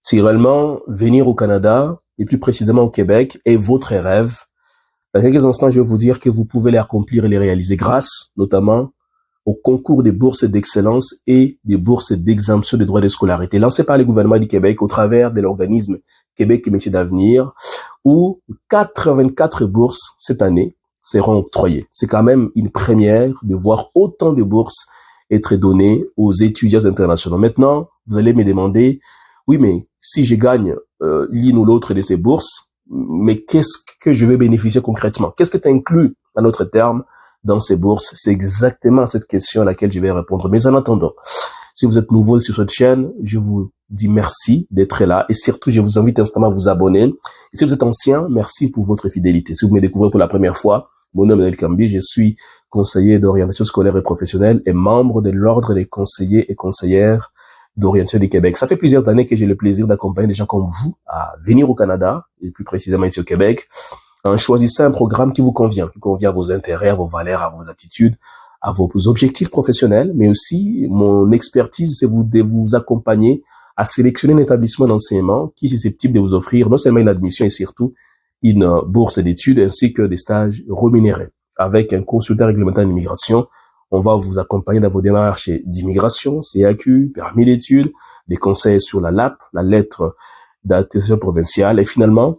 Si réellement venir au Canada, et plus précisément au Québec, est votre rêve, dans quelques instants, je vais vous dire que vous pouvez les accomplir et les réaliser grâce, notamment, au concours des bourses d'excellence et des bourses d'exemption des droits de scolarité lancées par le gouvernement du Québec au travers de l'organisme Québec et Métiers d'avenir, où 84 bourses cette année seront octroyées. C'est quand même une première de voir autant de bourses être données aux étudiants internationaux. Maintenant, vous allez me demander, oui, mais si je gagne l'une ou l'autre de ces bourses, mais qu'est-ce que je vais bénéficier concrètement? Qu'est-ce que tu inclus à notre terme dans ces bourses? C'est exactement à cette question à laquelle je vais répondre. Mais en attendant, si vous êtes nouveau sur cette chaîne, je vous dis merci d'être là et surtout, je vous invite instamment à vous abonner. Et si vous êtes ancien, merci pour votre fidélité. Si vous me découvrez pour la première fois, mon nom est Noël Kambi, je suis conseiller d'orientation scolaire et professionnelle et membre de l'Ordre des conseillers et conseillères d'orientation du Québec. Ça fait plusieurs années que j'ai le plaisir d'accompagner des gens comme vous à venir au Canada, et plus précisément ici au Québec, en choisissant un programme qui convient à vos intérêts, à vos valeurs, à vos attitudes, à vos objectifs professionnels, mais aussi mon expertise, c'est de vous accompagner à sélectionner un établissement d'enseignement qui est susceptible de vous offrir non seulement une admission et surtout une bourse d'études ainsi que des stages rémunérés. Avec un consultant réglementaire d'immigration, on va vous accompagner dans vos démarches d'immigration, CAQ, permis d'études, des conseils sur la LAP, la lettre d'attestation provinciale. Et finalement,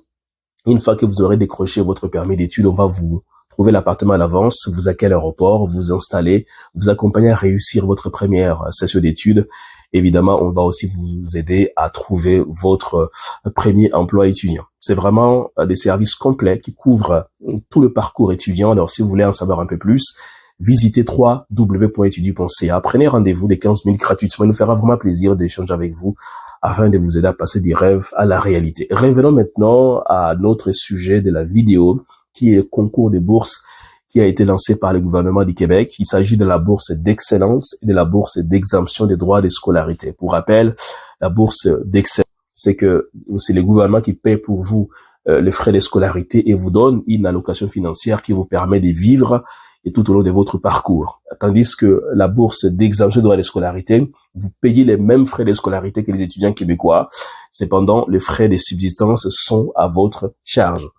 une fois que vous aurez décroché votre permis d'études, on va vous trouver l'appartement à l'avance, vous accueillir à l'aéroport, vous installer, vous accompagner à réussir votre première session d'études. Évidemment, on va aussi vous aider à trouver votre premier emploi étudiant. C'est vraiment des services complets qui couvrent tout le parcours étudiant. Alors, si vous voulez en savoir un peu plus, visitez www.etudier.ca. Prenez rendez-vous des 15 minutes gratuitement. Il nous fera vraiment plaisir d'échanger avec vous afin de vous aider à passer des rêves à la réalité. Revenons maintenant à notre sujet de la vidéo, qui est le concours des bourses qui a été lancé par le gouvernement du Québec. Il s'agit de la bourse d'excellence et de la bourse d'exemption des droits de scolarité. Pour rappel, la bourse d'excellence, c'est le gouvernement qui paie pour vous les frais de scolarité et vous donne une allocation financière qui vous permet de vivre et tout au long de votre parcours. Tandis que la bourse d'exemption de droits de scolarité, vous payez les mêmes frais de scolarité que les étudiants québécois. Cependant, les frais de subsistance sont à votre charge.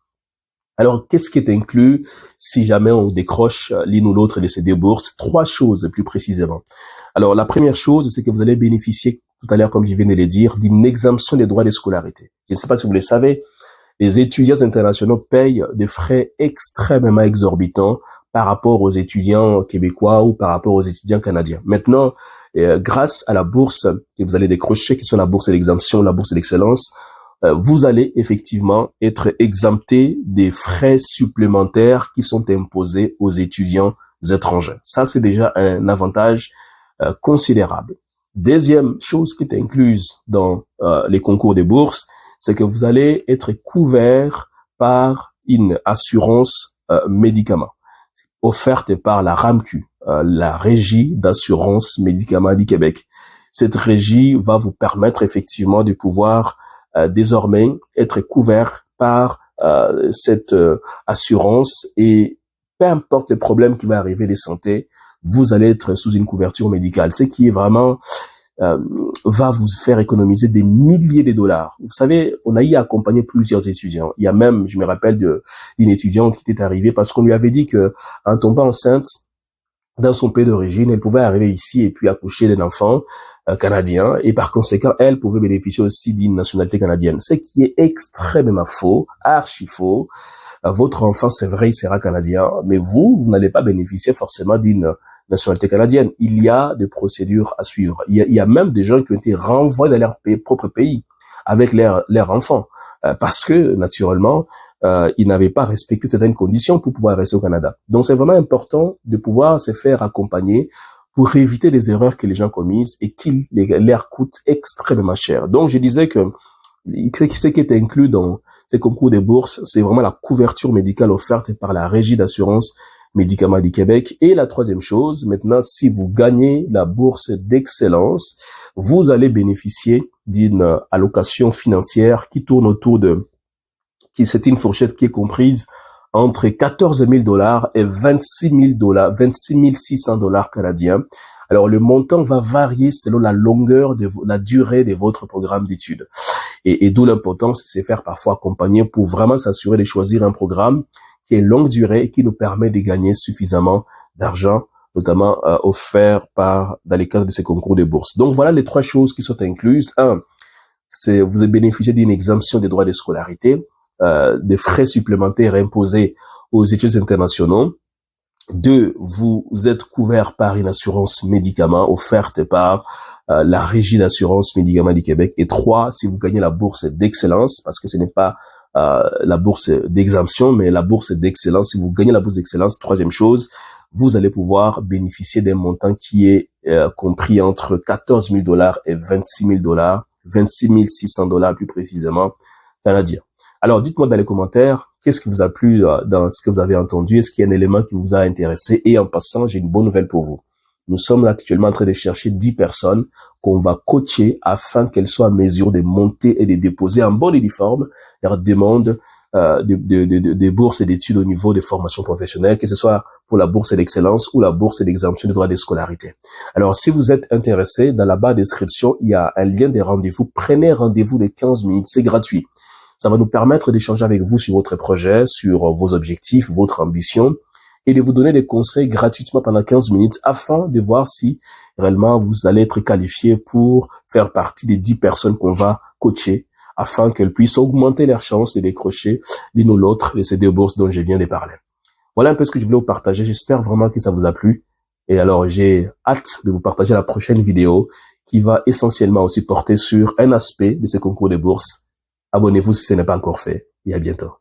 Alors, qu'est-ce qui est inclus si jamais on décroche l'une ou l'autre de ces deux bourses? 3 choses plus précisément. Alors, la première chose, c'est que vous allez bénéficier, tout à l'heure, comme je viens de le dire, d'une exemption des droits de scolarité. Je ne sais pas si vous le savez, les étudiants internationaux payent des frais extrêmement exorbitants par rapport aux étudiants québécois ou par rapport aux étudiants canadiens. Maintenant, grâce à la bourse que vous allez décrocher, qui sont la bourse d'exemption, la bourse d'excellence, vous allez effectivement être exempté des frais supplémentaires qui sont imposés aux étudiants étrangers. Ça, c'est déjà un avantage considérable. Deuxième chose qui est incluse dans les concours des bourses, c'est que vous allez être couvert par une assurance médicaments offerte par la RAMQ, la Régie d'assurance médicaments du Québec. Cette régie va vous permettre effectivement de pouvoir désormais être couvert par cette assurance et peu importe le problème qui va arriver de santé, vous allez être sous une couverture médicale, ce qui est vraiment va vous faire économiser des milliers de dollars. Vous savez, on a y accompagné plusieurs étudiants. Il y a même, je me rappelle d'une étudiante qui était arrivée parce qu'on lui avait dit que en tombant enceinte dans son pays d'origine, elle pouvait arriver ici et puis accoucher d'un enfant canadien et par conséquent, elle pouvait bénéficier aussi d'une nationalité canadienne. Ce qui est extrêmement faux, archi faux. Votre enfant, c'est vrai, il sera canadien, mais vous n'allez pas bénéficier forcément d'une nationalité canadienne. Il y a des procédures à suivre. Il y a même des gens qui ont été renvoyés dans leur propre pays avec leur enfant parce que, naturellement, ils n'avaient pas respecté certaines conditions pour pouvoir rester au Canada. Donc, c'est vraiment important de pouvoir se faire accompagner pour éviter les erreurs que les gens commettent et qui leur coûtent extrêmement cher. Donc, je disais que ce qui est inclus dans ces concours de bourses, c'est vraiment la couverture médicale offerte par la Régie d'assurance médicaments du Québec. Et la troisième chose, maintenant, si vous gagnez la bourse d'excellence, vous allez bénéficier d'une allocation financière qui tourne autour c'est une fourchette qui est comprise entre 14 000 $ et 26 000 $, 26 600 $ canadiens. Alors, le montant va varier selon la longueur la durée de votre programme d'études. Et d'où l'importance de se faire parfois accompagner pour vraiment s'assurer de choisir un programme qui est longue durée et qui nous permet de gagner suffisamment d'argent, notamment offert dans les cadres de ces concours de bourse. Donc voilà les 3 choses qui sont incluses. 1, c'est vous bénéficiez d'une exemption des droits de scolarité, des frais supplémentaires imposés aux études internationaux. 2, vous êtes couvert par une assurance médicaments offerte par la Régie d'assurance médicaments du Québec. Et 3, si vous gagnez la bourse d'excellence, parce que ce n'est pas la bourse d'exemption, mais la bourse d'excellence, si vous gagnez la bourse d'excellence, 3e chose, vous allez pouvoir bénéficier d'un montant qui est compris entre $14,000 et $26,000, $26,600 plus précisément canadiens. Alors, dites-moi dans les commentaires, qu'est-ce qui vous a plu dans ce que vous avez entendu? Est-ce qu'il y a un élément qui vous a intéressé? Et en passant, j'ai une bonne nouvelle pour vous. Nous sommes actuellement en train de chercher 10 personnes qu'on va coacher afin qu'elles soient à mesure de monter et de déposer en bonne uniforme leur demande des bourses et d'études au niveau des formations professionnelles, que ce soit pour la bourse d'excellence ou la bourse d'exemption de droits de scolarité. Alors, si vous êtes intéressé, dans la barre de description, il y a un lien de rendez-vous. Prenez rendez-vous de 15 minutes, c'est gratuit. Ça va nous permettre d'échanger avec vous sur votre projet, sur vos objectifs, votre ambition, et de vous donner des conseils gratuitement pendant 15 minutes afin de voir si réellement vous allez être qualifié pour faire partie des 10 personnes qu'on va coacher afin qu'elles puissent augmenter leurs chances de décrocher l'une ou l'autre de ces 2 bourses dont je viens de parler. Voilà un peu ce que je voulais vous partager. J'espère vraiment que ça vous a plu. Et alors, j'ai hâte de vous partager la prochaine vidéo qui va essentiellement aussi porter sur un aspect de ces concours de bourse. Abonnez-vous si ce n'est pas encore fait et à bientôt.